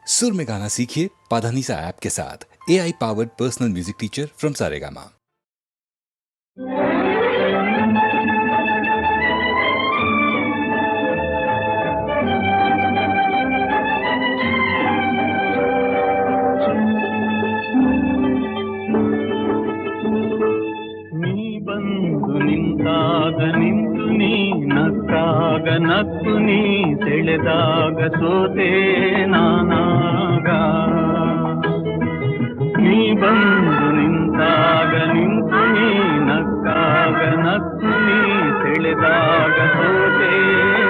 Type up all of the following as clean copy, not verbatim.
सुर में गाना सीखिए पाधानीसा ऐप के साथ। AI powered personal music teacher from Saregama. ನಿಂತಾಗ ನಿಂತು ನೀ ನಕ್ಕಾಗ ನಕ್ಕು ನೀ ಸೆಳೆದಾಗ ಸೋತೆ ನಾನಾಗ ನೀ ಬಂದು ನಿಂತಾಗ ನಿಂತು ನೀ ನಕ್ಕಾಗ ನಕ್ಕು ನೀ ಸೆಳೆದಾಗ ಸೋತೆ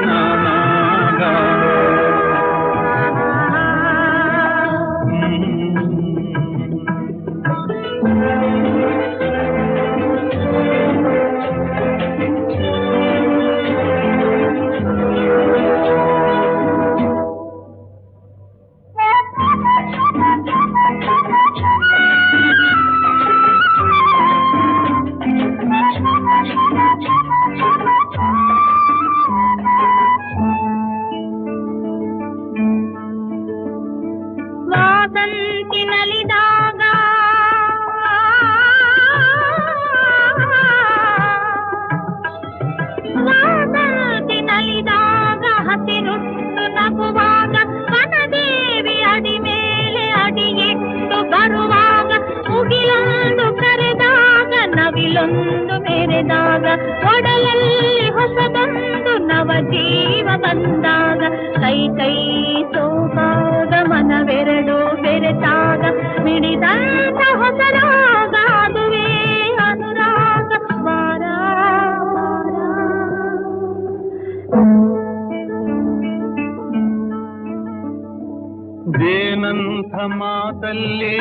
ನಾನಾಗ ಮೆರೆದಾಗ ಒಡಲಲ್ಲಿ ಹೊಸದೊಂದು ನವ ಜೀವ ಬಂದಾಗ ಕೈ ಕೈ ಸೋಪಾಗ ಮನವೆರಡು ಬೆರೆತಾಗ ಮಿಡಿದಂತ ಹೊಸರಾಗ ಅದುವೇ ಅನುರಾಗ ವಾರ ದೇನಂಥ ಮಾತಲ್ಲಿ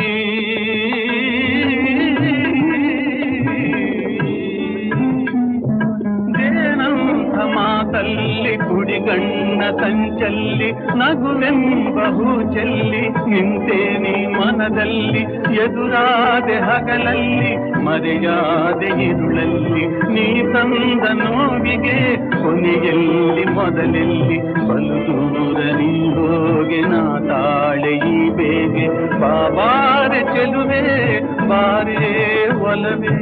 ಮಾತಲ್ಲಿ ಕುಡಿಗಣ್ಣ ಸಂಚಲ್ಲಿ ನಗುವೆಂಬ ಹೂ ಚೆಲ್ಲಿ ನಿಂತೇನಿ ಮನದಲ್ಲಿ ಎದುರಾದೆ ಹಗಲಲ್ಲಿ ಮರೆಯಾದೆ ಇರುಳಲ್ಲಿ ನೀ ತಂದ ನೋವಿಗೆ ಕೊನೆಯಲ್ಲಿ ಮೊದಲೆಲ್ಲಿ ಬಲು ದೂರ ನೀ ಹೋಗೆ ನಾ ತಾಳೆ ಈ ಬೇಗೆ ಬಾಬಾರೆ ಚೆಲುವೆ ಬಾರೇ ಒಲವೇ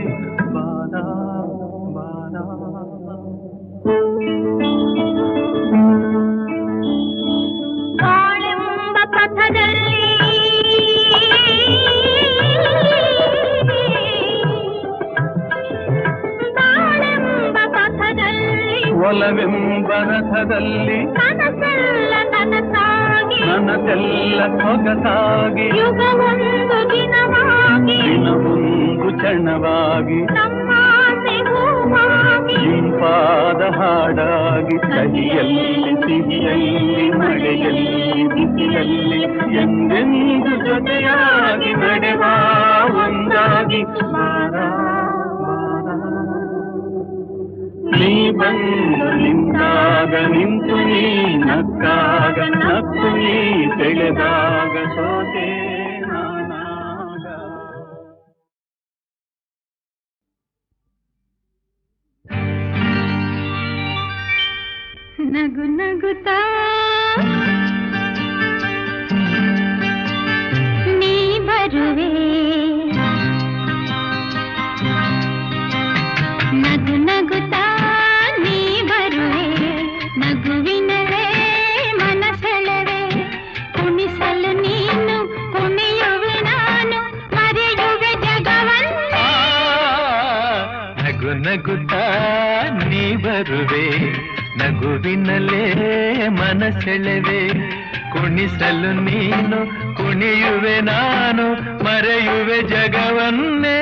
ಬಾಳೆಂಬ ಪಥದಲ್ಲಿ ಒಲವೆಂಬ ರಥದಲ್ಲಿ ಕನಸೆಲ್ಲ ನನಸಾಗಿ ನನಸೆಲ್ಲ ಸೊಗಸಾಗಿ ಯುಗವೊಂದು ದಿನವಾಗಿ ದಿನವೊಂದು ಕ್ಷಣವಾಗಿ ನಮ್ಮಾಸೆ ಹೂವಾಗಿ ಇಂಪಾದ ಹಾಡಾಗಿ ಕಹಿಯಲ್ಲಿ ಸಿಹಿಯಲ್ಲಿ ಮಳೆಯಲ್ಲಿ ಬಿಸಿಲಲ್ಲಿ ಎಂದೆಂದು ಜೊತೆಯಾಗಿ ನಡೆವ ಒಂದಾಗಿ ನೀ ಬಂದು ನಿಂತಾಗ ನಿಂತು ನೀ ನಕ್ಕಾಗ ನಕ್ಕು ನೀ ಸೆಳೆದಾಗ ಸೋತೆ ನಾನಾಗ ನಗು ನಗುತ್ತಾ ನೀ ಬರುವೆ ನಗು ನಗುತ್ತಾ ನೀ ಬರುವೆ ನಗುವಿನಲೇ ಮನಸೆಳೆವೆ ಕುಣಿಸಲು ನೀನು ಕುಣಿಯುವೆ ನಾನು ಮರೆಯುವೆ ಜಗವನ್ನೇ ನಗು ನಗುತ್ತಾ ನೀ ಬರುವೆ ನಗುವಿನಲೇ ಮನಸೆಳೆವೆ ಕುಣಿಸಲು ನೀನು ಕುಣಿಯುವೆ ನಾನು ಮರೆಯುವೆ ಜಗವನ್ನೇ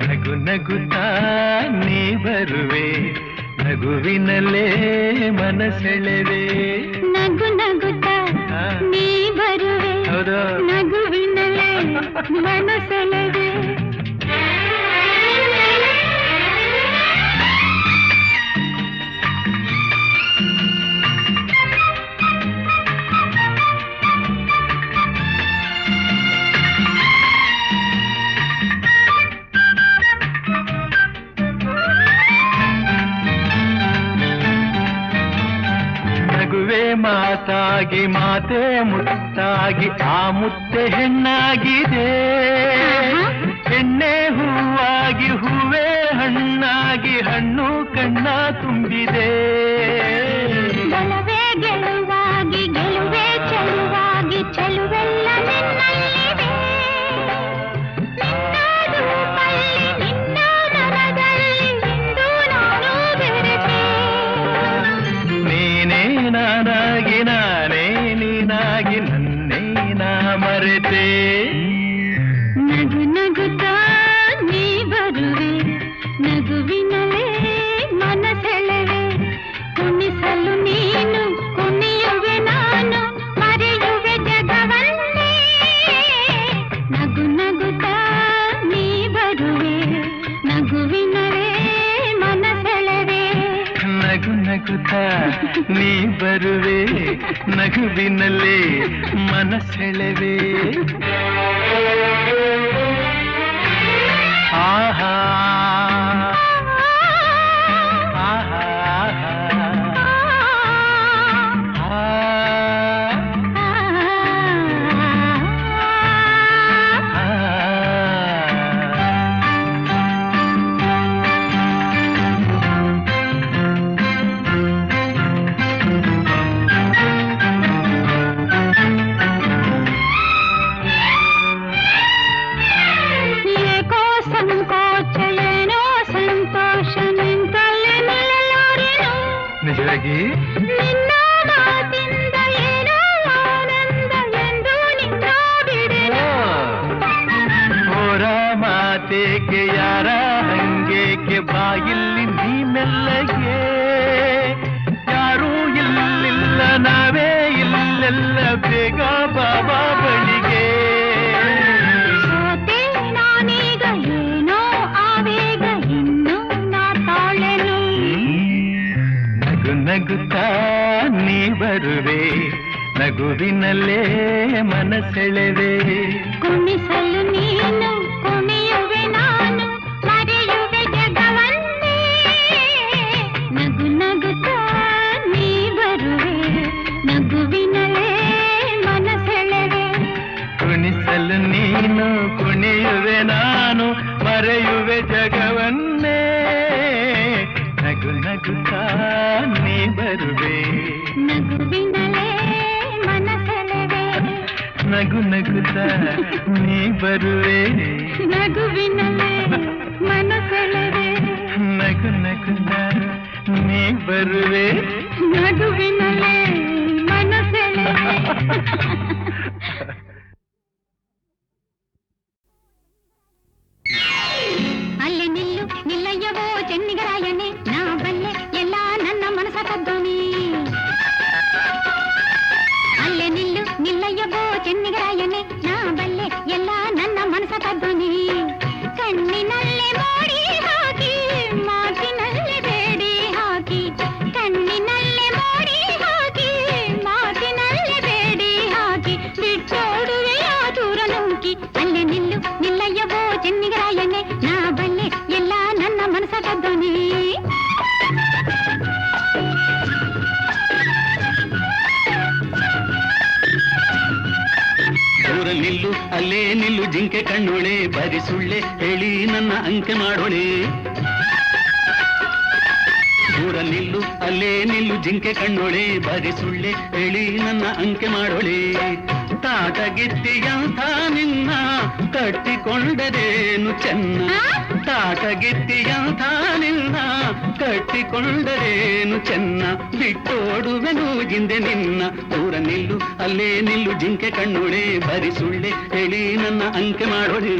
ನಗು ನಗುತ್ತಾ ನೀ ಬರುವೆ ನಗುವಿನಲ್ಲೇ ಮನಸೆಳೆವೆ ನಗು ನಗುತ್ತಾ ನೀ ಬರುವೆ ನಗುವಿನಲ್ಲೇ ಮನಸೆಳೆವೆ ಮಾತಾಗಿ ಮುದ್ದಾಗಿ ಮಾತೆ ಮುತ್ತಾಗಿ ಆ ಮುತ್ತೆ ಹೆಣ್ಣಾಗಿದೆ. ಹೆಣ್ಣೆ ಹೂವಾಗಿ ಹೂವೇ ಹಣ್ಣಾಗಿ ಹಣ್ಣು ಕಣ್ಣ ತುಂಬಿದೆ. ಗೆಲುವೆ ಗೆಲುವಾಗಿ ಗೆಲುವೆ ಚೆಲುವಾಗಿ ಚೆಲುವೆಲ್ಲ ನಿನ್ನಲ್ಲಿದೆ. ನಿನ್ನ ರೂಪಲ್ಲಿ ನಿನ್ನ ಮನದಲ್ಲಿ ಇಂದು ನಾನು ಬೆರೆತೆ. ನೀನೇ ನಾನಾಗಿ ನಾನೇ ನೀನಾಗಿ ನನ್ನೇ ನಾ ಮರೆತೆ. ನಗು ನಗುತ್ತಾ ನೀ ಬರುವೆ ನಗುವಿನಲೇ ಮನಸೆಳೆವೆ. ಕುಣಿಸಲು ನೀನು ಕುಣಿಯುವೆ ನಾನು ಮರೆಯುವೆ ಜಗವನ್ನೇ. ನಗು ನಗುತ್ತಾ ನೀ ಬರುವೆ ನಗುವಿನಲೇ ಮನಸೆಳೆವೆ. ನಗು ನಗುತ್ತಾ ನೀ ಬರುವೆ ನಗುವಿನಲ್ಲೇ ಮನಸೆಳೆವೆ. ಆಹಾ ಆಹಾ ನಿಜವಾಗಿ ನಿನ್ನ ಮಾತಿಂದ ಏನೋ ಆನಂದ ಎಂದು ನಿನ್ನ ಬಿಡೆನು. ಹೋರ ಮಾತೇಕೆ ಯಾರ ಹಂಗೇಕೆ ಬಾಯಿಲ್ಲಿ ನೀ ಮೆಲ್ಲಗೆ. ಯಾರೂ ಇಲ್ಲಿಲ್ಲ ನಾವೇ ಇಲ್ಲೆಲ್ಲ ಬೇಗ ಬಾಬಾ ಬಳಿಗೆ. ಸೋತೆ ನಾನೀಗ ಏನೋ ಆವೇಗ ಇನ್ನು ನಾ ತಾಳೆನು. ನಗು ನಗುತ್ತಾ ನೀ ಬರುವೆ ನಗುವಿನಲ್ಲೇ ಮನಸೆಳೆವೆ. ಕುಣಿಸಲು ನೀನು ಕುಣಿಯುವೆ ನಾನು ಮರೆಯುವೆ ಜಗವನ್ನೇ. ನಗು ನಗುತ್ತಾ ನೀ ಬರುವೆ ನಗುವಿನಲೇ ಮನಸೆಳೆವೆ. ಕುಣಿಸಲು ನೀನು ಕುಣಿಯುವೆ ನಾನು ಮರೆಯುವೆ ಜಗವನ್ನೇ. ನಗು ನಗುತ್ತಾ ನೀ ಬರುವೆ ನಗುವಿನಲೇ ಮನಸೆಳೆವೆ. ನಗು ನಗುತ್ತಾ ನೀ ಬರುವೆ ನಗುವಿನಲೇ ಮನಸೆಳೆವೆ. ನಗು ನಗುತ್ತಾ ನೀ ಬರುವೆ ನಗುವಿನಲೇ ಮನಸೆಳೆವೆ. ಅಲ್ಲಿ ನಿಲ್ಲು ನಿಲ್ಲಯ್ಯವೋ ಚೆನ್ನಿಗರಾಯನೇ ನಾ ಬಲ್ಲೆ ಎಲ್ಲ ನನ್ನ ಮನಸ ಕದ್ದೋನಿ. ಅಲ್ಲೇ ನಿಲ್ಲು ನಿಲ್ಲಯ್ಯವೋ ಚೆನ್ನಿಗರಾಯನೇ ನಾ ಬಲ್ಲೆ ಎಲ್ಲ ನನ್ನ ಮನಸ ಕದ್ದೋನಿ. ಕಣ್ಣಿನಲ್ಲೇ ಮೋಡಿ ಹಾಕಿ ಮಾತಿನಲ್ಲೇ ಬೇಡಿ ಹಾಕಿ. ಕಣ್ಣಿನಲ್ಲೇ ಮೋಡಿ ಹಾಕಿ ಮಾತಿನಲ್ಲೇ ಬೇಡಿ ಹಾಕಿ. ಬಿಟ್ಟೋಡುವೆ ಆ ದೂರ ನೂಕಿ. ಅಲ್ಲೇ ನಿಲ್ಲು ನಿಲ್ಲಯ್ಯವೋ ಚೆನ್ನಿಗರಾಯನೇ ನಾ ಬಲ್ಲೆ ಎಲ್ಲ ನನ್ನ ಮನಸ ಕದ್ದೋನಿ. ದೂರ ನಿಲ್ಲು ಅಲ್ಲೇ ನಿಲ್ಲು ಜಿಂಕೆ ಕಣ್ಣೋಳೆ ಬರಿ ಸುಳ್ಳೆ ಹೇಳಿ ನನ್ನ ಅಂಕೆ ಮಾಡೋಳೆ. ದೂರ ನಿಲ್ಲು ಅಲ್ಲೇ ನಿಲ್ಲು ಜಿಂಕೆ ಕಣ್ಣೋಳೆ ಬರಿ ಸುಳ್ಳೆ ಹೇಳಿ ನನ್ನ ಅಂಕೆ ಮಾಡೋಳೆ. ತಾಟಗಿತ್ತಿಯಂಥ ನಿನ್ನ ಕಟ್ಟಿಕೊಂಡರೇನು ಚೆನ್ನ. ತಾಟಗಿತ್ತಿಯಂಥ ನಿನ್ನ ಕಟ್ಟಿಕೊಂಡರೇನು ಚೆನ್ನ. ಬಿಟ್ಟೋಡುವೆನು ಗಿಂದೆ ನಿನ್ನ. ದೂರ ನಿಲ್ಲು ಅಲ್ಲೇ ನಿಲ್ಲು ಜಿಂಕೆ ಕಣ್ಣೋಳೆ ಬರಿ ಸುಳ್ಳೆ ಹೇಳಿ ನನ್ನ ಅಂಕೆ ಮಾಡೋಳೆ.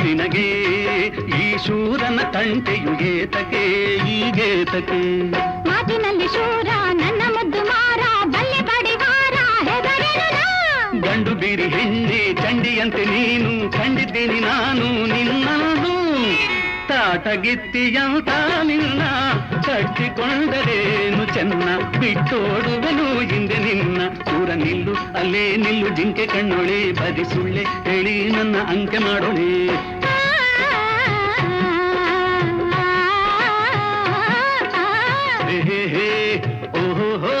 ನಿನಗೆ ಈ ಶೂರನ ತಂಟೆಯು ಏತಕೆ ಈಗೇತಕೆ. ಮಾತಿನಲ್ಲಿ ಶೂರ ನನ್ನ ಮುದ್ದು ಮಾರ ಬಲ್ಲೆ ಬಡಿವಾರ ಹೆದರೇ ಗಂಡು ಬೀರಿ ಹೆಣ್ಣೆ ಚಂಡಿಯಂತೆ ನೀನು ಕಂಡಿದ್ದೀನಿ ನಾನು ನಿನ್ನನ್ನು ತಾಟಗಿತ್ತಿಯಂತ ನಿನ್ನ ಕಟ್ಟಿಕೊಂಡರೇನು ಚೆನ್ನ ಬಿಟ್ಟೋಡುವೆನು ಹಿಂದೆ ನಿನ್ನ ದೂರ ನಿಲ್ಲು ಅಲ್ಲೇ ನಿಲ್ಲು ಜಿಂಕೆ ಕಣ್ಣೊಳೆ ಬದಿ ಸುಳ್ಳೆ ಹೇಳಿ ನನ್ನ ಅಂಕೆ ಮಾಡೋಳೆ ಹೇ ಹೇ ಓಹೋ ಹೋ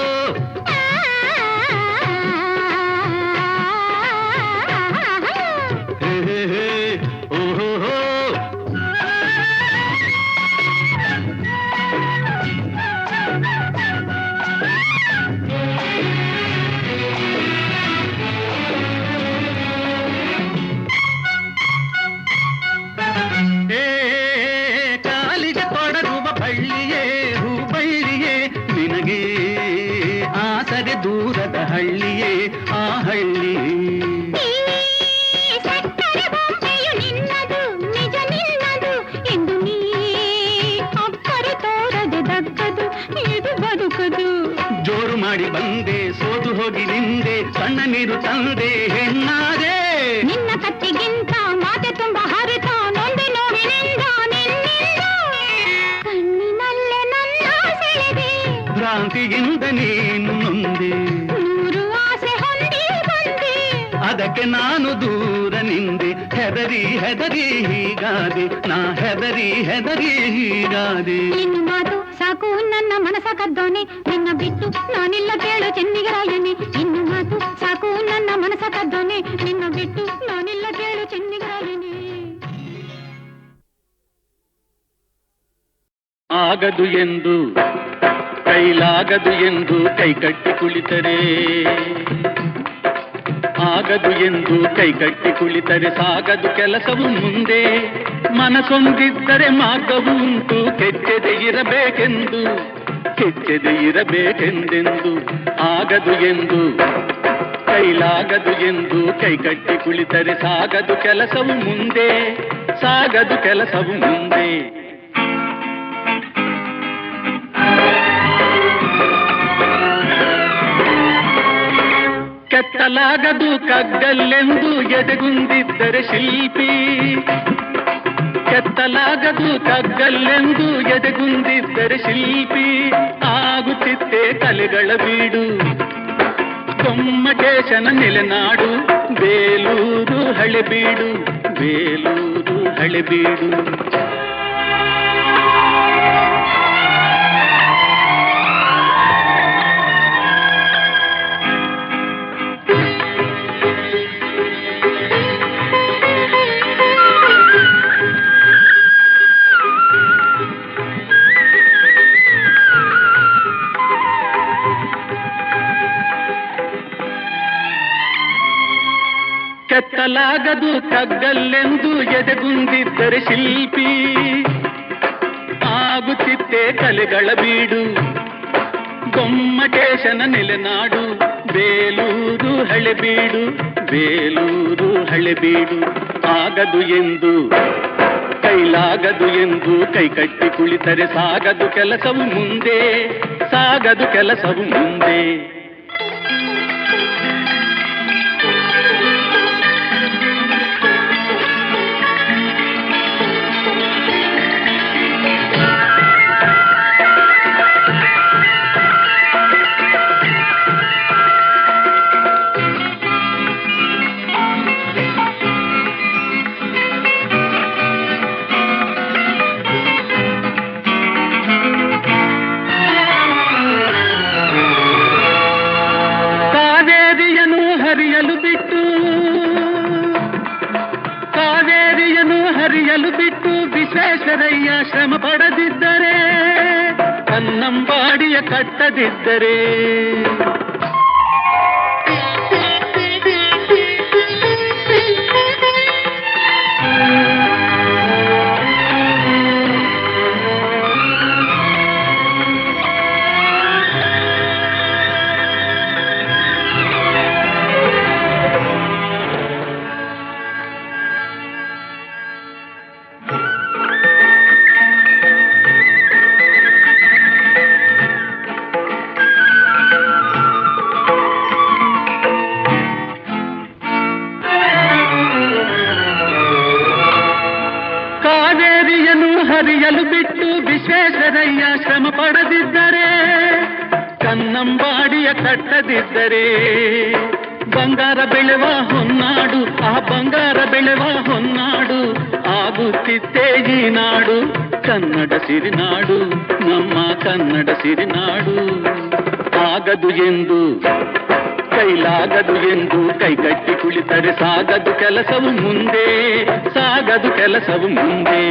ಹೇ ಹೇ ಓಹೋ ಹೋ ಕಾಲಿಗೆ ತೊಡಗುವ ಬಳ್ಳಿಯೇ ಹೂಬಳ್ಳಿಯೇ ನಿನಗೆ ಆಸರೆ ದೂರದ ಹಳ್ಳಿಯೇ ಆ ಹಳ್ಳಿ ಜೋರು ಮಾಡಿ ಬಂದೆ ಸೋತು ಹೋಗಿ ನಿಂದೆ ಸಣ್ಣ ನೀರು ತಂದೆ ಹೆಣ್ಣಾದೆ ನಿನ್ನ ಕತ್ತಿಗಿಂತ ಮಾತೆ ತುಂಬ ಹರಿತ ನೊಂದೆ ನೋವಿನಿಂದ ಕಣ್ಣಿನಲ್ಲೇ ನನ್ನ ಸೆಳೆದೆ ಭ್ರಾಂತಿಯಿಂದ ನೀನು ನೊಂದೆ ನೂರು ಆಸೆ ಹೊಂದಿ ಬಂದೆ ಅದಕ್ಕೆ ನಾನು ದೂರ ನಿಂದೆ ಹೆದರಿ ಹೆದರಿ ಹೀಗಾದೆ ನಾ ಹೆದರಿ ಹೆದರಿ ಹೀಗಾದೆ ಇನ್ನು ಮಾತು ಸಾಕು ನನ್ನ ಮನಸ ಕದ್ದೋನೆ ನಿನ್ನ ಬಿಟ್ಟು ನಾನಿಲ್ಲ ಕೇಳು ಚೆನ್ನಿಗರಾಯನೆ ಇನ್ನು ಮಾತು ಸಾಕು ನನ್ನ ಮನಸ ಕದ್ದೋನೆ ನಿನ್ನ ಬಿಟ್ಟು ನಾನಿಲ್ಲ ಕೇಳು ಚೆನ್ನಿಗರಾಯನೆ ಆಗದು ಎಂದು ಕೈಲಾಗದು ಎಂದು ಕೈ ಕಟ್ಟಿ ಕುಳಿತರೆ ಆಗದು ಎಂದು ಕೈ ಕಟ್ಟಿ ಕುಳಿತರೆ ಸಾಗದು ಕೆಲಸವು ಮುಂದೆ ಮನಸೊಂದಿದ್ದರೆ ಮಾರ್ಗವು ಉಂಟು ಕೆಚ್ಚದೆ ಇರಬೇಕೆಂದು ಕೆಚ್ಚದೆ ಇರಬೇಕೆಂದೆಂದು ಆಗದು ಎಂದು ಕೈಲಾಗದು ಎಂದು ಕೈ ಕಟ್ಟಿ ಕುಳಿತರೆ ಸಾಗದು ಕೆಲಸವು ಮುಂದೆ ಸಾಗದು ಕೆಲಸವು ಮುಂದೆ ಕೆತ್ತಲಾಗದು ಕಗ್ಗಲ್ಲೆಂದು ಎದೆಗುಂದಿದ್ದರೆ ಶಿಲ್ಪಿ ಕೆತ್ತಲಾಗದು ಕಗ್ಗಲ್ಲೆಂದು ಎದೆಗುಂದಿದ್ದರೆ ಶಿಲ್ಪಿ ಆಗುತ್ತಿತ್ತೆ ಕಲೆಗಳ ಬೀಡು ಗೊಮ್ಮಟೇಶನ ನೆಲೆನಾಡು ಬೇಲೂರು ಹಳೆಬೀಡು ಬೇಲೂರು ಹಳೆಬೀಡು ಕೆತ್ತಲಾಗದು ಕಗ್ಗಲ್ಲೆಂದು ಎದೆಗುಂದಿದ್ದರೆ ಶಿಲ್ಪಿ ಆಗುತ್ತಿತ್ತೆ ಕಲೆಗಳ ಬೀಡು ಗೊಮ್ಮಟೇಶನ ನೆಲೆನಾಡು ಬೇಲೂರು ಹಳೆಬೀಡು ಬೇಲೂರು ಹಳೆಬೀಡು ಆಗದು ಎಂದು ಕೈಲಾಗದು ಎಂದು ಕೈ ಕಟ್ಟಿ ಕುಳಿತರೆ ಸಾಗದು ಕೆಲಸವು ಮುಂದೆ ಸಾಗದು ಕೆಲಸವು ಮುಂದೆ ಹರಿಯಲು ಬಿಟ್ಟು ವಿಶ್ವೇಶ್ವರಯ್ಯ ಶ್ರಮ ಪಡದಿದ್ದರೆ ಕನ್ನಂಬಾಡಿಯ ಕಟ್ಟದಿದ್ದರೆ ವಿಶ್ವೇಶ್ವರಯ್ಯ ಶ್ರಮ ಪಡೆದಿದ್ದರೆ, ಕನ್ನಂಬಾಡಿಯ ಕಟ್ಟದಿದ್ದರೆ, ಬಂಗಾರ ಬೆಳೆವ ಹೊನ್ನಾಡು, ಆ ಬಂಗಾರ ಬೆಳೆವ ಹೊನ್ನಾಡು ಆಗುತ್ತಿತ್ತೇ ಈ ನಾಡು. ಕನ್ನಡ ಸಿರಿನಾಡು, ನಮ್ಮ ಕನ್ನಡ ಸಿರಿನಾಡು. ಆಗದು ಎಂದು ಕೈಲಾಗದು ಎಂದು ಕೈಕಟ್ಟಿ ಕುಳಿತರೆ ಸಾಗದು ಕೆಲಸವು ಮುಂದೆ, ಸಾಗದು ಕೆಲಸವು ಮುಂದೆ.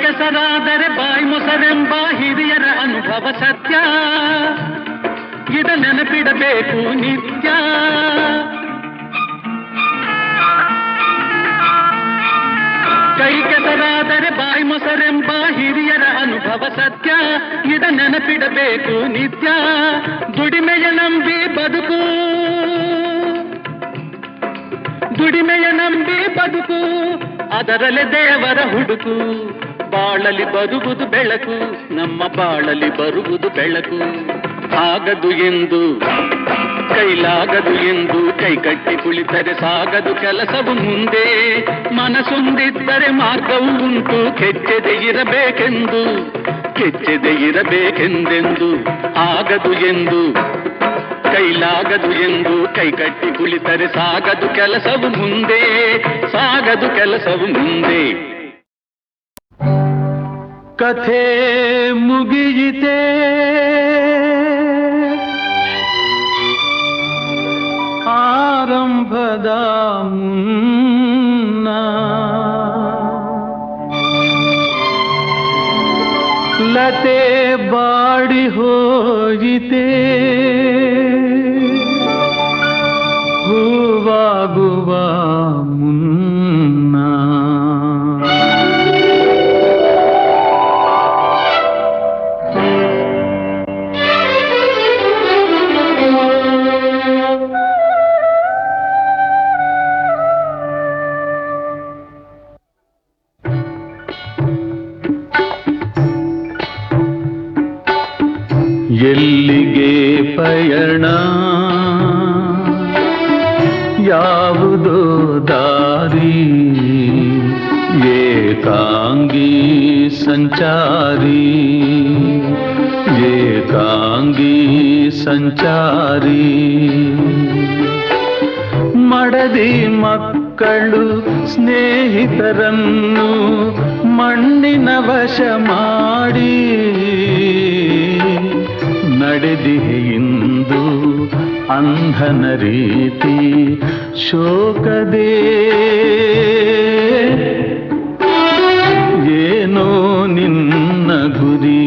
ಕೆಸರಾದರೆ ಬಾಯಿ ಮೊಸರೆಂಬ ಹಿರಿಯರ ಅನುಭವ ಸತ್ಯ, ಇದ ನೆನಪಿಡಬೇಕು ನಿತ್ಯ. ಕೈ ಕೆಸರಾದರೆ ಬಾಯಿ ಮೊಸರೆಂಬ ಹಿರಿಯರ ಅನುಭವ ಸತ್ಯ, ಇದ ನೆನಪಿಡಬೇಕು ನಿತ್ಯ. ದುಡಿಮೆಯ ನಂಬಿ ಬದುಕು, ದುಡಿಮೆಯ ನಂಬಿ ಬದುಕು, ಅದರಲ್ಲೇ ದೇವರ ಹುಡುಕು. ಬಾಳಲಿ ಬರುವುದು ಬೆಳಕು, ನಮ್ಮ ಬಾಳಲಿ ಬರುವುದು ಬೆಳಕು. ಆಗದು ಎಂದು ಕೈಲಾಗದು ಎಂದು ಕೈಕಟ್ಟಿ ಕುಳಿತರೆ ಸಾಗದು ಕೆಲಸವು ಮುಂದೆ. ಮನಸ್ಸೊಂದಿದ್ದರೆ ಮಾರ್ಗವು ಉಂಟು, ಕೆಚ್ಚದೆ ಇರಬೇಕೆಂದು, ಕೆಚ್ಚದೆ ಇರಬೇಕೆಂದೆಂದು. ಆಗದು ಎಂದು ಕೈಲಾಗದು ಎಂದು ಕೈಕಟ್ಟಿ ಕುಳಿತರೆ ಸಾಗದು ಕೆಲಸವು ಮುಂದೆ, ಸಾಗದು ಕೆಲಸವು ಮುಂದೆ. ಕಥೆ ಮುಗಿಯಿತೆ, ಆರಂಭದ ಮುನ್ನ ಲತೆ ಬಾಡಿ ಹೋಯಿತೆ, ಹೂವಾಗುವ ಮುನ್ನ. ಎಲ್ಲಿಗೆ ಪಯಣ, ಯಾವುದೋ ದಾರಿ, ಏಕಾಂಗಿ ಸಂಚಾರಿ, ಏಕಾಂಗಿ ಸಂಚಾರಿ. ಮಡದಿ ಮಕ್ಕಳು ಸ್ನೇಹಿತರನ್ನು ಮಣ್ಣಿನ ವಶ ಮಾಡಿ ನಡೆದಿಹೆಯಿಂದು ಅಂಧನ ರೀತಿ ಶೋಕದೇ. ಏನೋ ನಿನ್ನ ಗುರಿ,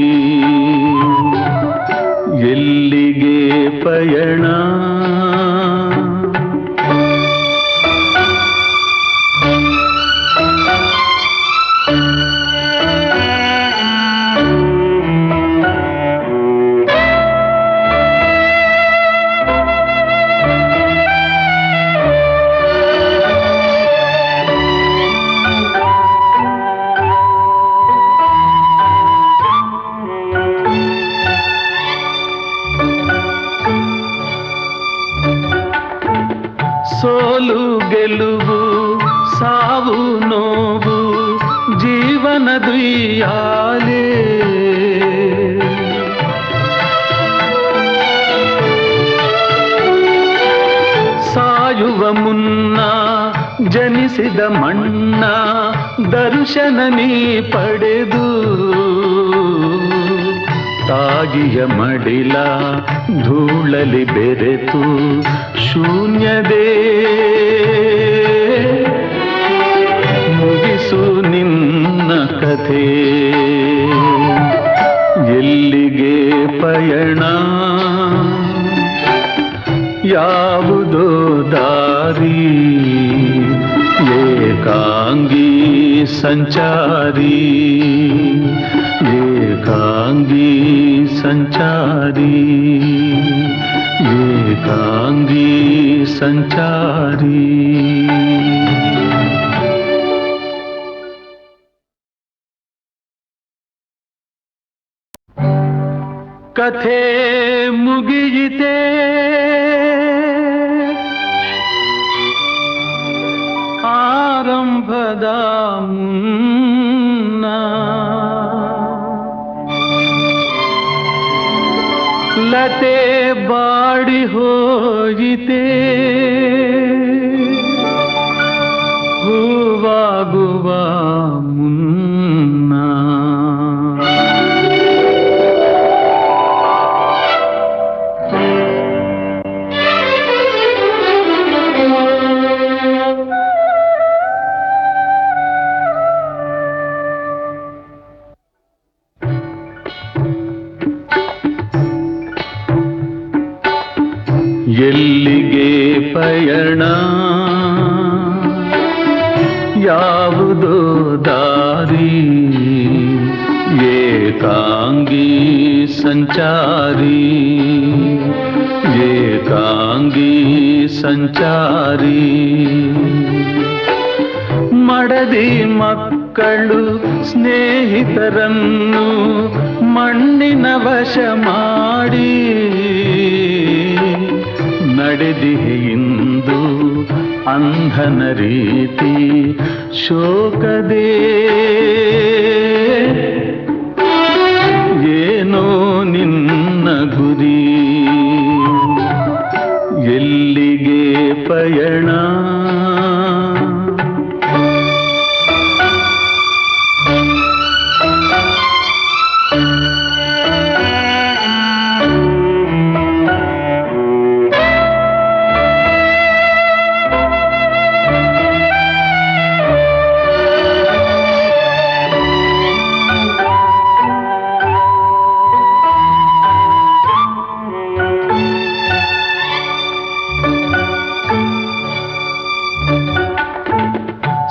ಎಲ್ಲಿಗೆ ಪಯಣ. ಸೋಲು ಗೆಲುವು ಸಾವು ನೋವು ಜೀವನದುಯ್ಯಾಲೆ. ಸಾಯುವ ಮುನ್ನ ಜನಿಸಿದ ಮಣ್ಣ ದರ್ಶನ ನೀ ಪಡೆದು, ತಾಗಿಯ ಮಡಿಲ ಧೂಳಲಿ ಬೆರೆತು ಶೂನ್ಯದೇ. ಮುಗಿಸು ನಿನ್ನ ಕಥೆ ಎಲ್ಲಿಗೆ ಪಯಣ ಯಾವುದೋ ದಾರಿ ಏಕಾಂಗಿ ಸಂಚಾರಿ ಏಕಾಂಗಿ ಸಂಚಾರಿ ಏಕಾಂಗಿ ಸಂಚಾರಿ ಕಥೆ ಮುಗಿಯಿತೆ ಆರಂಭದ ಮುನ್ನ ಲತೆ ಬಾಡಿ ಹೋಯಿತೆ ಹೂವಾಗುವ ಮುನ್ನ ಎಲ್ಲಿಗೆ ಪಯಣ ಯಾವುದೋ ದಾರಿ ಏಕಾಂಗಿ ಸಂಚಾರಿ ಏಕಾಂಗಿ ಸಂಚಾರಿ ಮಡದಿ ಮಕ್ಕಳು ಸ್ನೇಹಿತರನ್ನು ಮಣ್ಣಿನ ವಶ ಮಾಡಿ ನಡೆದಿಹಿಂದು ಅಂಧನ ರೀತಿ ಶೋಕದೇ ಏನೋ ನಿನ್ನ ಗುರಿ ಎಲ್ಲಿಗೆ ಪಯಣ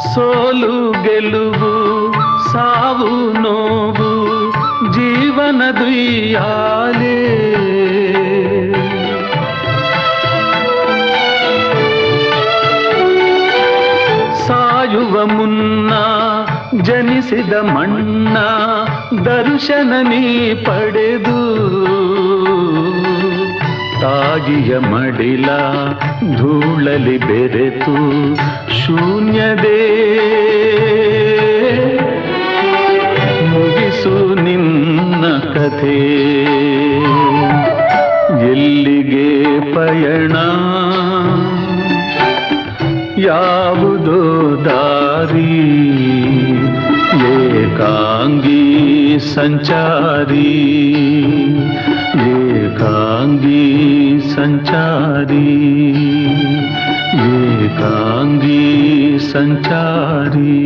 ಸೋಲು ಗೆಲುವು ಸಾವು ನೋವು ಜೀವನ ದುಯ್ಯಾಲೆ ಸಾಯುವ ಮುನ್ನ ಜನಿಸಿದ ಮಣ್ಣ ದರ್ಶನ ನೀ ಪಡೆದು ತಾಗಿಯ ಮಡಿಲ ಧೂಳಲಿ ಬೆರೆತು ಶೂನ್ಯದೇ ಮುಗಿಸು ನಿನ್ನ ಕಥೆ ಎಲ್ಲಿಗೆ ಪಯಣ ಯಾವುದೋ ದಾರಿ ಏಕಾಂಗಿ ಸಂಚಾರಿ ಏಕಾಂಗಿ ಸಂಚಾರಿ ಏಕಾಂಗಿ ಸಂಚಾರಿ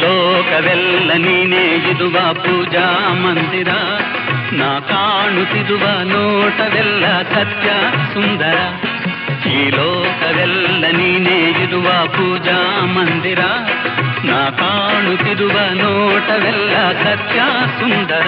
ಲೋಕವೆಲ್ಲ ನೀನೇ ಇದುವ ಪೂಜಾ ಮಂದಿರ ನಾ ಕಾಣುತ್ತಿರುವ ನೋಟವೆಲ್ಲ ಸತ್ಯ ಸುಂದರ ಈ ಲೋಕವೆಲ್ಲ ನೀನೇ ಇದುವ ಪೂಜಾ ಮಂದಿರ ನಾ ಕಾಣುತ್ತಿರುವ ನೋಟವೆಲ್ಲ ಸತ್ಯ ಸುಂದರ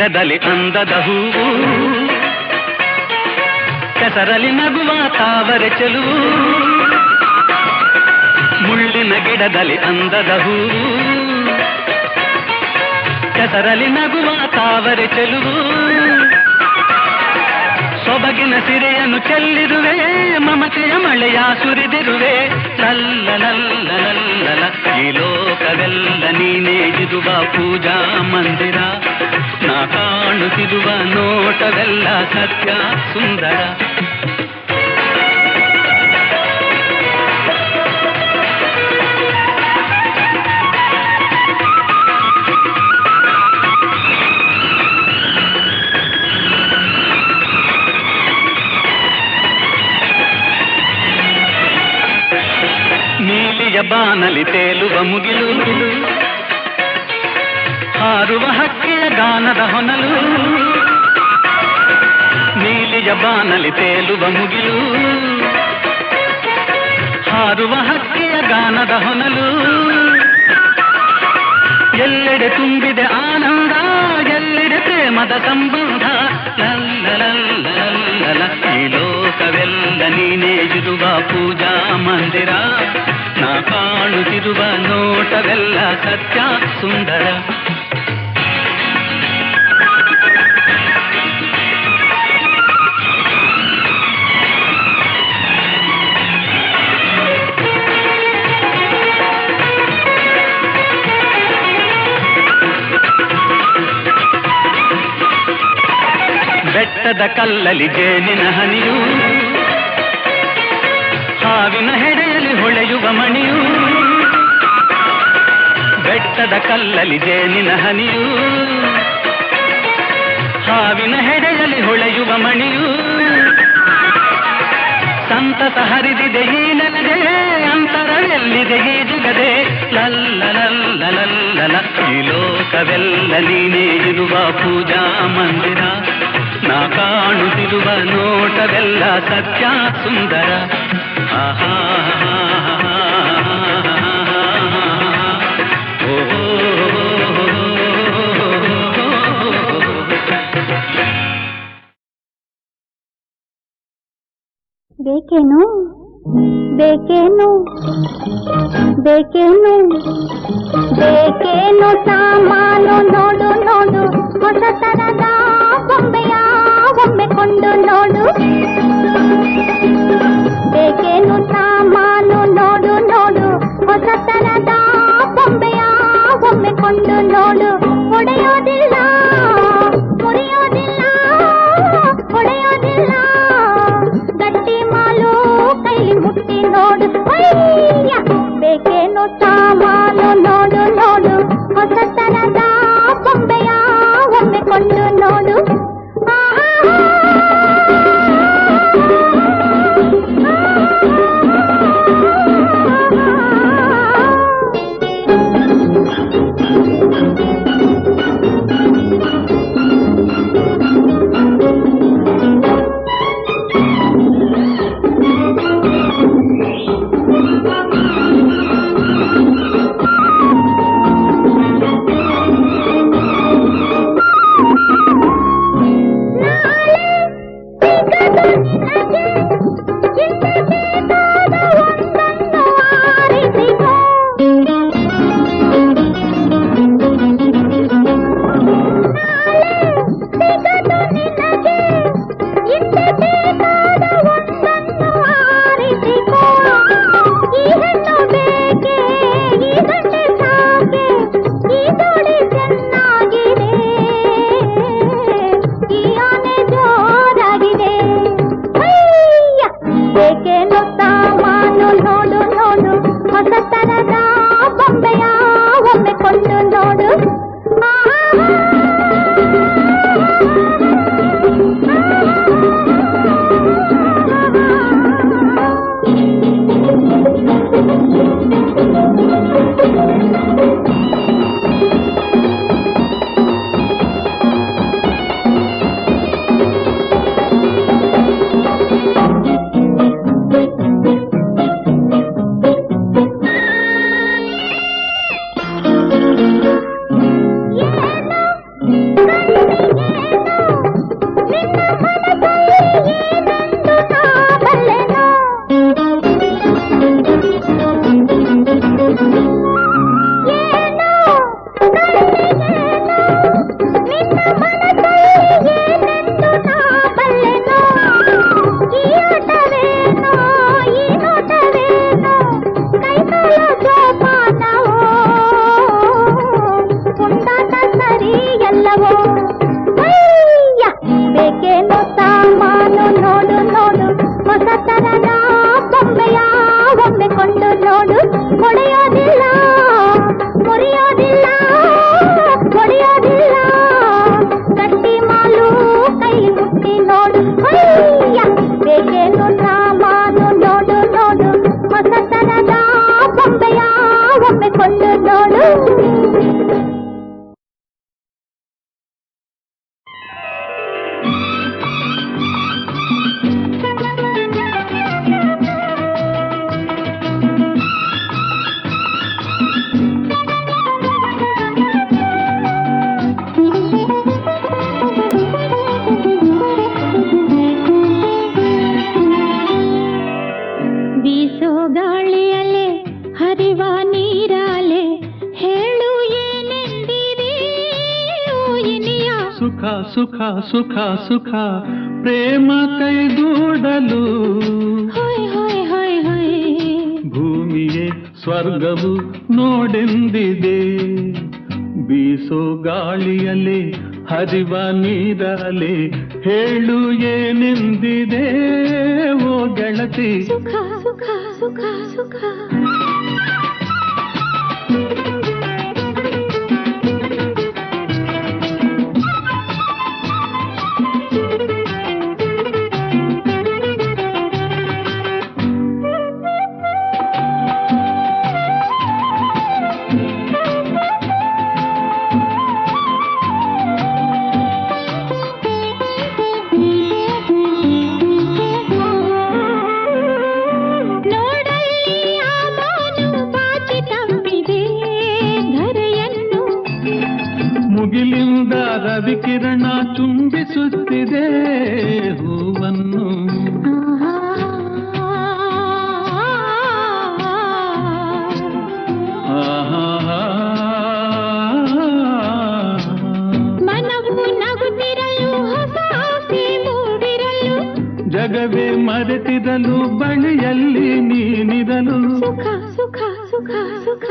ಗಿಡದಲ್ಲಿ ಅಂದದ ಹೂವು, ಕೆಸರಲ್ಲಿ ನಗುವ ತಾವರೆ ಚೆಲುವು. ಮುಳ್ಳಿನ ಗಿಡದಲ್ಲಿ ಅಂದದ ಹೂವು, ಕೆಸರಲ್ಲಿ ನಗುವ ತಾವರೆ ಚೆಲುವು. ಸೊಬಗಿನ ಸಿರೆಯನ್ನು ಚೆಲ್ಲಿರುವೆ, ಮಮತೆಯ ಮಳೆಯ ಸುರಿದಿರುವೆ. ಲಲ್ಲ ಲಲ್ಲ ಲಲ್ಲ ಈ ಲೋಕವೆಲ್ಲ ನೀನೇ ಇರುವ ಪೂಜಾ ಮಂದಿರ. ನಾ ಕಾಣುತ್ತಿರುವ ನೋಟವೆಲ್ಲ ಸತ್ಯ ಸುಂದರ. ನೀಲಿಯ ಬಾನಲಿ ತೇಲುವ ಮುಗಿಲು, ಹಾರುವ ಹಕ್ಕಿಯ ಗಾನದ ಹೊನಲು. ನೀಲಿಯ ಬಾನಲಿ ತೇಲುವ ಮುಗಿಲು, ಹಾರುವ ಹಕ್ಕಿಯ ಗಾನದ ಹೊನಲು. ಎಲ್ಲೆಡೆ ತುಂಬಿದೆ ಆನಂದ, ಎಲ್ಲೆಡೆ ಪ್ರೇಮದ ಸಂಬಂಧ. ಲಲ್ಲ ಲಲ್ಲ ಲಲ್ಲ ಈ ಲೋಕವೆಲ್ಲ ನೀನೇ ಇರುವ ಪೂಜಾ ಮಂದಿರ. ನಾ ಕಾಣುತ್ತಿರುವ ನೋಟವೆಲ್ಲ ಸತ್ಯ ಸುಂದರ. ಬೆಟ್ಟದ ಕಲ್ಲಲಿ ಜೇನಿನ ಹನಿಯು, ಹಾವಿನ ಹೆಡೆಯಲ್ಲಿ ಹೊಳೆಯುವ ಮಣಿಯು. ಬೆಟ್ಟದ ಕಲ್ಲಲಿ ಜೇನಿನ ಹನಿಯು, ಹಾವಿನ ಹೆಡೆಯಲ್ಲಿ ಹೊಳೆಯುವ ಮಣಿಯು. ಸಂತಸ ಹರಿದಿದೆ ಈ ನೆಲದೆ, ಅಂತರವೆಲ್ಲಿದೆ ಈ ಜಗದೆ. ಲಲ್ಲ ಲಲ್ಲ ಲಲ್ಲ ಈ ಲೋಕವೆಲ್ಲ ನೀನೇ ಇರುವ ಪೂಜಾ ಮಂದಿರ. ನಾ ಕಾಣುತ್ತಿರುವ ನೋಟವೆಲ್ಲ ಸತ್ಯ ಸುಂದರ. ಆಹಾ ಬೇಕೇನು ಬೇಕೇನು ಬೇಕೇನು ಬೇಕೇನು ಸಾಮಾನು ನೋಡು ನೋಡು, ಹೊಸ ತರದ ಬೊಂಬೆಯ ಒಮ್ಮೆ ಕೊಂಡು ನೋಡು. ಬೇಕೇನು ಸಾಮಾನು ನೋಡು ನೋಡು, ಹೊಸ ತರದ ಬೊಂಬೆಯ ಒಮ್ಮೆ ಕೊಂಡು ನೋಡು. ಹೊಡೆಯೋದಿಲ್ಲ ಮುರಿಯೋದಿಲ್ಲ, ಹೊಡೆಯೋದಿಲ್ಲ ಗಟ್ಟಿ ಮಾಲು ಕೈಲಿ ಮುಟ್ಟಿ ನೋಡು. ಬೇಕೇನು ಸಾಮಾನು ನೋಡು ನೋಡು, ಹೊಸ ತರದ ಬೊಂಬೆಯ ಒಮ್ಮೆ ಕೊಂಡು ನೋಡು. ಒಮ್ಮೆಕೊಂಡು ನೋಡು. ಬೀಸೋ ಗಾಳಿಯಲೆ ಹರಿವ ನೀರಾಲೆ ಹೇಳು ಏನೆಂದಿದೆ ಓಯಿನಿಯ. ಸುಖ ಸುಖ ಸುಖ ಸುಖ ಪ್ರೇಮ ಕೈಗೂಡಲು ಹೊಯ್ ಹೊಯ್ ಹೊಯ್ ಹೊಯ್. ಭೂಮಿಯೇ ಸ್ವರ್ಗವು ನೋಡೆಂದಿದೆ. ಬೀಸೋ ಗಾಳಿಯಲೆ ಹರಿವ ನೀರಲೆ ಹೇಳು ಏನೆಂದಿದೆ ಓ ಗೆಳತಿ. ಸುಖ ಸುಖ ಸುಖ ಸುಖ. ಮುಗಿಲಿಂದ ರವಿಕಿರಣ ಚುಂಬಿಸುತ್ತಿದೆ ಹೂವನ್ನು. ಮನವು ನಗುತ್ತಿರಲು ಹೊಸ ಆಸೆ ಮೂಡಿರಲು ಜಗವೇ ಮರೆತಿರಲು ಬಳಿಯಲ್ಲಿ ನೀನಿರಲು. ಸುಖ ಸುಖ ಸುಖ ಸುಖ.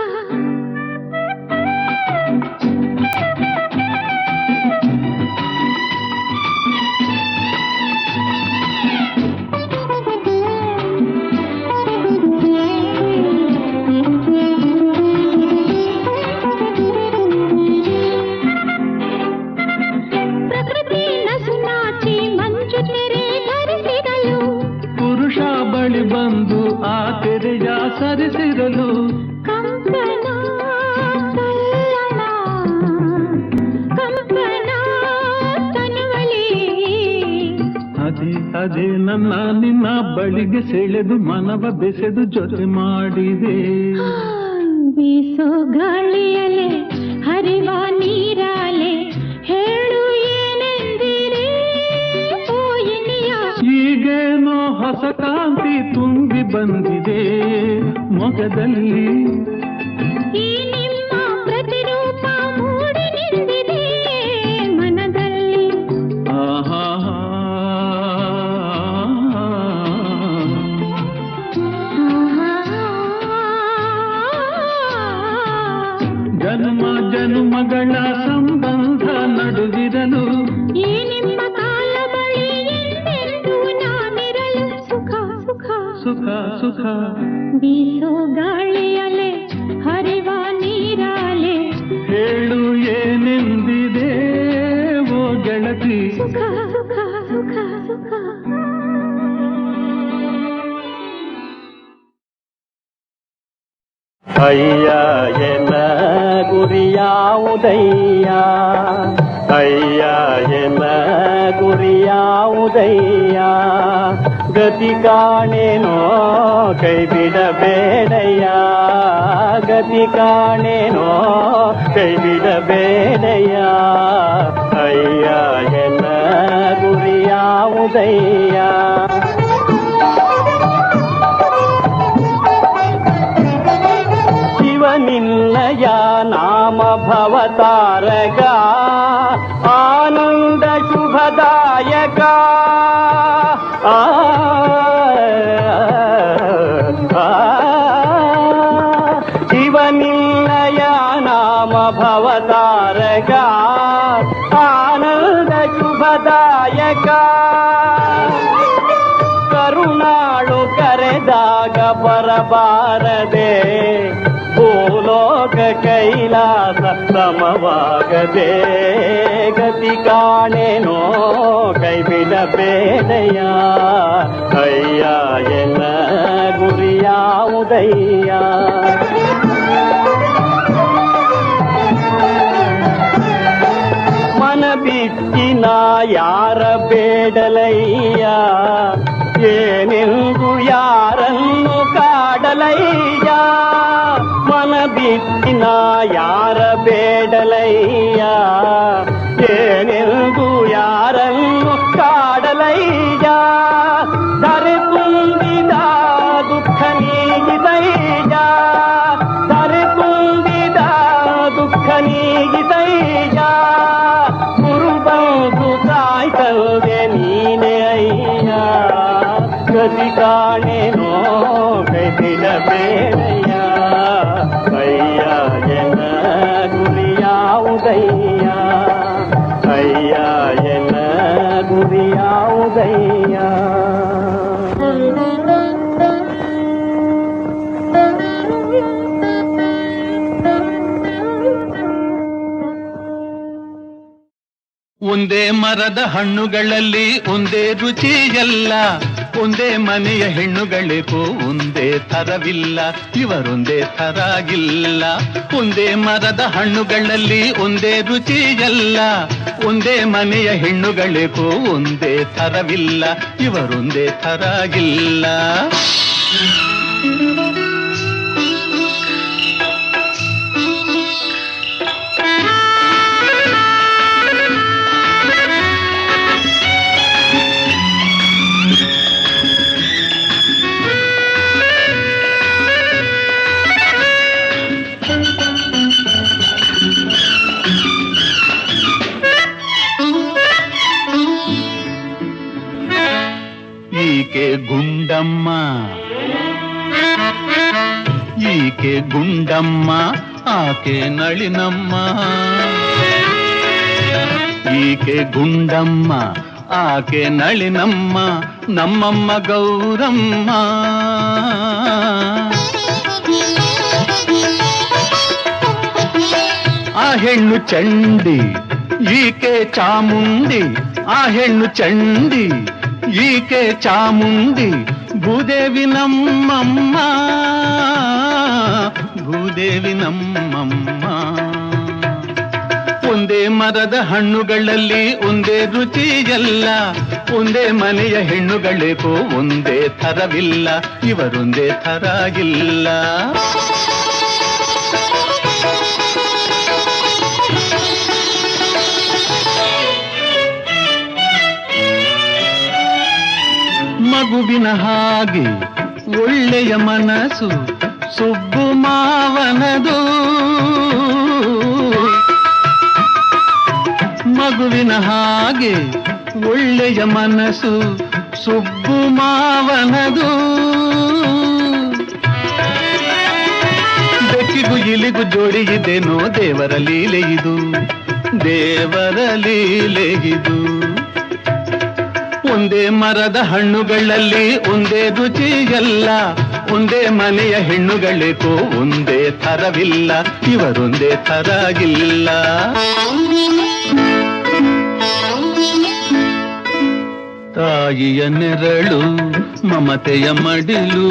ಪ್ರಕೃತಿ ನಸುನಾಚಿ ಮಂಜು ತೆರೆ ಧರಿಸಿರಲು ಪುರುಷ ಬಳಿ ಬಂದು ಆ ತೆರೆಯ ಸರಿಸಿರಲು. ಕಂಪನ ತಲ್ಲಣ ಕಂಪನ ತನುವಲಿ. ಅದೇ ಅದೇ ನನ್ನ ನಿನ್ನ ಬಳಿಗೆ ಸೆಳೆದು ಮನವ ಬೆಸೆದು ಜೊತೆ ಮಾಡಿದೆ. ಬೀಸೋ ಗಾಳಿಯಲೆ ಹರಿವ ನೀರಾಲೆ ಹೇಳು ಏನೆಂದಿರೆ ಓಯಿನಿಯ. ಈಗೇನೋ ಹೊಸ ಕಾಂತಿ ತುಂಬಿ ಬಂದಿದೆ ಮೊಗದಲ್ಲಿ. ಈ ನಿಮ್ಮ ಪ್ರತಿರೂಪ ಮೂಡಿ ನಿಂತಿದೆ ಮನದಲ್ಲಿ. ಆಹಾ ಜನ್ಮ ಜನ್ಮಗಳ ಸಂಬಂಧ ನಡುವಿರಲು. ಈ ನಿಮ್ಮ ಕಾಲ ಬಳಿ ಎಂದೆಂದೂ ನಾನಿರಲು. ಸುಖ ಸುಖ ಸುಖ ಸುಖ. ಬೀಸೋ ಗಾಳಿಯಲೆ ಹರಿವ ನೀರಾಲೆ ಹೇಳು ಏನೆಂದಿದೆ ಓ ಗೆಳತಿ. ಸುಖ ಸುಖ ಸುಖ ಸುಖ. ಅಯ್ಯ ಎನ್ನ ಗುರಿಯಾವುದಯ್ಯ, ಅಯ್ಯ ಎನ್ನ ಗುರಿಯಾವುದಯ್ಯ, ಗತಿ ಕಾಣೇನೋ ಕೈ ಬಿಡಬೇಡಯ್ಯ, ಗತಿ ಕಾಣೇನೋ ಕೈ ಬಿಡಬೇಡಯ್ಯ, ಅಯ್ಯ ಎನ್ನ ಗುರಿಯಾವುದಯ್ಯ. ಶಿವನಿಲ್ಲಯ ನಾಮ ಭವತಾರಕ, ಆನಂದ ಶುಭದಾಯಕ, ಶಿವನಿಲ್ಲಯ ನಾಮ ಭವತಾರಕ, ಆನಂದ ಶುಭದಾಯಕ, ಕರುಣಾಳು ಕರೆದಾಗ ಬರಬಾರದೆ, ಭೂಲೋಕ ಕೈಲಾಸ ಸಮವಾಗದೆ, ಗತಿ ಕಾಣೇನೋ ಕೈ ಬಿಡಬೇಡಯ್ಯ, ಅಯ್ಯ ಎನ್ನ ಗುರಿಯಾವುದಯ್ಯ. ಯಾರ ಬೇಡಲಯ್ಯ ಏನೆಂದು ಯಾರನ್ನು ಕಾಡಲಯ್ಯ ಮನ ಬಿಟ್ಟಿನ ಯಾರ ಬೇಡಲಯ್ಯ ಏನೆಂದು ಯಾರನ್ನು ಕಾಡಲಯ್ಯ ಧರೆ ತುಂಬಿದ ದುಃಖ ನೀಗಿದಯ್ಯ ಧರೆ ತುಂಬಿದ ದುಃಖ ನೀಗಿದಯ್ಯ ಗುರು ಬಂಧು ತಾಯಿ ತಂದೆ ನೀನೆ ಅಯ್ಯ ಗತಿ ಕಾಣೆನೋ ಕೈಬಿಡಬೇಡಯ್ಯ ಅಯ್ಯ ಎನ್ನ ಗುರಿಯಾವುದಯ್ಯ ಅಯ್ಯ ಎನ್ನ ಗುರಿಯಾವುದಯ್ಯ ಒಂದೇ ಮರದ ಹಣ್ಣುಗಳಲ್ಲಿ ಒಂದೇ ರುಚಿಯಲ್ಲ, ಒಂದೇ ಮನೆಯ ಹೆಣ್ಣುಗಳಿಗೂ ಒಂದೇ ಥರವಿಲ್ಲ, ಇವರೊಂದೇ ಥರಾಗಿಲ್ಲ. ಒಂದೇ ಮರದ ಹಣ್ಣುಗಳಲ್ಲಿ ಒಂದೇ ರುಚಿಯಲ್ಲ, ಒಂದೇ ಮನೆಯ ಹೆಣ್ಣುಗಳಿಗೂ ಒಂದೇ ಥರವಿಲ್ಲ, ಇವರೊಂದೇ ಥರಾಗಿಲ್ಲ. ಈಕೆ ಗುಂಡಮ್ಮ, ಈಕೆ ಗುಂಡಮ್ಮ, ಆಕೆ ನಳಿನಮ್ಮ. ಈಕೆ ಗುಂಡಮ್ಮ, ಆಕೆ ನಳಿನಮ್ಮ, ನಮ್ಮಮ್ಮ ಗೌರಮ್ಮ. ಆ ಹೆಣ್ಣು ಚಂಡಿ, ಈಕೆ ಚಾಮುಂಡಿ. ಆ ಹೆಣ್ಣು ಚಂಡಿ, ಈಕೆ ಚಾಮುಂಡಿ. ಭೂದೇವಿ ನಮ್ಮಮ್ಮ, ಭೂದೇವಿ ನಮ್ಮಮ್ಮ. ಒಂದೇ ಮರದ ಹಣ್ಣುಗಳಲ್ಲಿ ಒಂದೇ ರುಚಿಯಲ್ಲ, ಒಂದೇ ಮನೆಯ ಹೆಣ್ಣುಗಳಿಗೂ ಒಂದೇ ಥರವಿಲ್ಲ, ಇವರೊಂದೇ ಥರಾಗಿಲ್ಲ. ಮಗುವಿನ ಹಾಗೆ ಒಳ್ಳೆಯ ಮನಸ್ಸು ಸುಬ್ಬು ಮಾವನದು. ಮಗುವಿನ ಹಾಗೆ ಒಳ್ಳೆಯ ಮನಸ್ಸು ಸುಬ್ಬು ಮಾವನದು. ಬೆಕ್ಕಿಗೂ ಇಲಿಗೂ ಜೋಡಿ ಇದೇನೋ ದೇವರ ಲೀಲೆ ಇದು, ದೇವರ ಲೀಲೆ ಇದು. ಒಂದೇ ಮರದ ಹಣ್ಣುಗಳಲ್ಲಿ ಒಂದೇ ರುಚಿಯಲ್ಲ, ಒಂದೇ ಮನೆಯ ಹೆಣ್ಣುಗಳಿಗೂ ಒಂದೇ ಥರವಿಲ್ಲ, ಇವರೊಂದೇ ಥರಾಗಿಲ್ಲ. ತಾಯಿಯ ನೆರಳು ಮಮತೆಯ ಮಡಿಲು,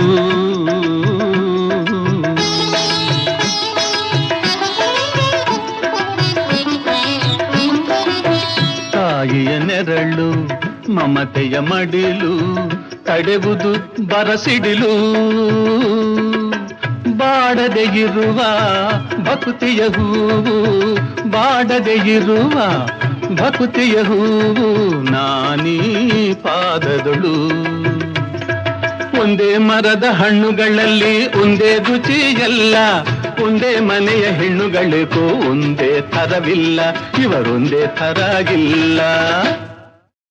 ತಾಯಿಯ ನೆರಳು ಮಮತೆಯ ಮಡಿಲು, ತಡೆವುದು ಬರಸಿಡಿಲು. ಬಾಡದೆ ಇರುವ ಭಕ್ತಿಯ ಹೂವು, ಬಾಡದೆ ಇರುವ ಭಕ್ತಿಯ ಹೂವು, ನಾನೀ ಪಾದದಳು. ಒಂದೇ ಮರದ ಹಣ್ಣುಗಳಲ್ಲಿ ಒಂದೇ ರುಚಿಯಲ್ಲ, ಒಂದೇ ಮನೆಯ ಹೆಣ್ಣುಗಳಿಗೂ ಒಂದೇ ಥರವಿಲ್ಲ, ಇವರೊಂದೇ ಥರಾಗಿಲ್ಲ.